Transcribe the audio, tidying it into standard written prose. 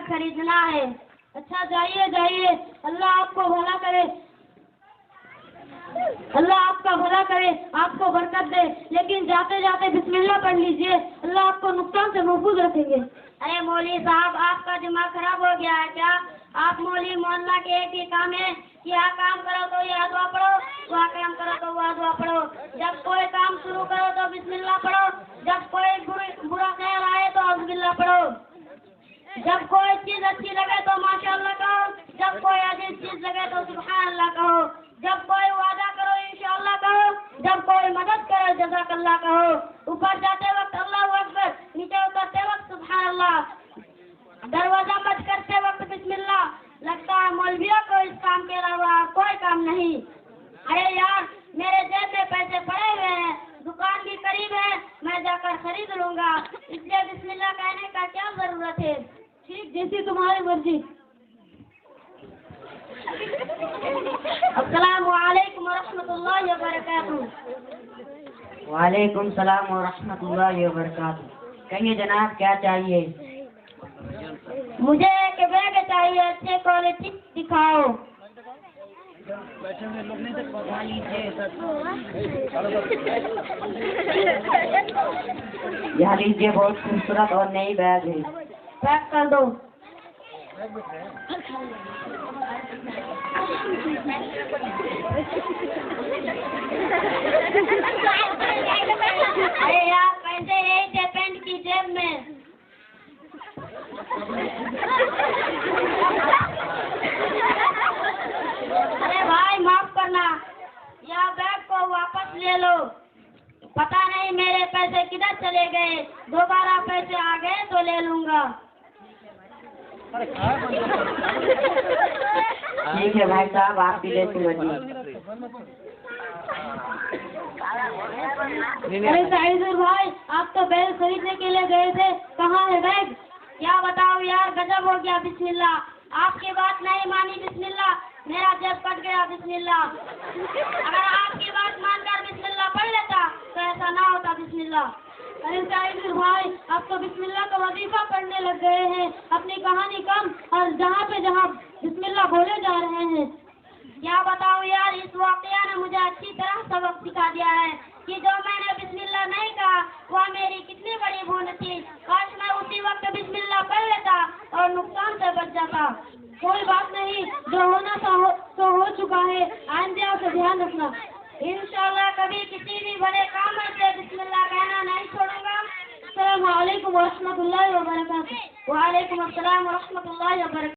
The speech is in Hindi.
खरीदना है। अच्छा जाइए जाइए, अल्लाह आपको भला करे, अल्लाह आपका भला करे, आपको बरकत दे। लेकिन जाते जाते बिस्मिल्लाह पढ़ लीजिए, अल्लाह आपको नुकसान से महफूज रखेंगे। अरे मौलवी साहब, आपका दिमाग खराब हो गया है क्या? आप मौलवी मोहल्ला के एक ही काम है कि यहाँ काम करो तो ये दुआ पढ़ो, वहाँ काम करो तो वह दुआ पढ़ो। जब कोई काम शुरू करो तो बिस्मिल्लाह पढ़ो, जब कोई बुरा ख्याल आए तो अल्हम्दुलिल्लाह पढ़ो, जब कोई चीज अच्छी लगे तो माशाअल्लाह कहो, जब कोई अजीब चीज लगे तो सुभान अल्लाह कहो, जब कोई वादा करो इंशाअल्लाह कहो, जब कोई मदद करे जज़ाकल्लाह कहो। ऊपर जाते वक्त अल्लाहु अकबर, नीचे उतरते वक्त सुभान अल्लाह, दरवाजा बंद करते वक्त बिस्मिल्लाह। लगता है मौलवियों को इस काम के अलावा कोई काम नहीं। अरे यार, मेरे जेब में पैसे पड़े हुए हैं, दुकान भी करीब है, मैं जाकर खरीद लूंगा, इसलिए बिस्मिल्लाह कहने का क्या जरूरत है? ठीक, जैसी तुम्हारी मर्जी। अस्सलामु अलैकुम वरहमतुल्लाहि वबरकातुहू। वालेकुम सलाम व रहमतुल्लाहि व बरकातुहू। कहिए जनाब, क्या चाहिए? मुझे एक बैग चाहिए, अच्छे क्वालिटी दिखाओ। यह लीजिए, बहुत खूबसूरत और नई बैग है। पैक कर दो। अरे यार, पैसे यही थे पैंट की जेब में। अरे भाई माफ करना, यह बैग को वापस ले लो। पता नहीं मेरे पैसे किधर चले गए, दोबारा पैसे आ गए तो ले लूंगा। ठीक है भाई साहब, आपकी जैसी मर्जी। अरे साइदुर भाई, आप तो बैग खरीदने के लिए गए थे, कहाँ है बैग? क्या बताओ यार, गजब हो गया। बिस्मिल्लाह, आपकी बात नहीं मानी, बिस्मिल्लाह, मेरा जेब कट गया, बिस्मिल्लाह। अगर आपकी बात मानकर बिस्मिल्लाह पढ़ लेता तो ऐसा ना होता, बिस्मिल्लाह। अरे साइदुर भाई, आप तो बिस्मिल्लाह का वजीफा पढ़ने लग गए हैं, अपनी कहानी कम और जहाँ पे जहाँ बिस्मिल्लाह बोले जा रहे हैं। क्या बताऊँ यार, इस वाकया ने मुझे अच्छी तरह सबक सिखा दिया है कि जो मैंने बिस्मिल्लाह नहीं कहा वह मेरी कितनी बड़ी भूल थी। काश मैं उसी वक्त बिस्मिल्लाह पढ़ लेता और नुकसान से बच जाता। कोई बात नहीं, जो होना तो हो चुका है, आइंदा से ध्यान रखना। इंशाल्लाह कभी किसी भी बड़े काम से बिस्मिल्लाह कहना नहीं छोड़ूंगा। अस्सलाम वालेकुम व रहमतुल्लाहि व बरकातुहू। वालेकुम अस्सलाम व रहमतुल्लाहि व बरकातुहू।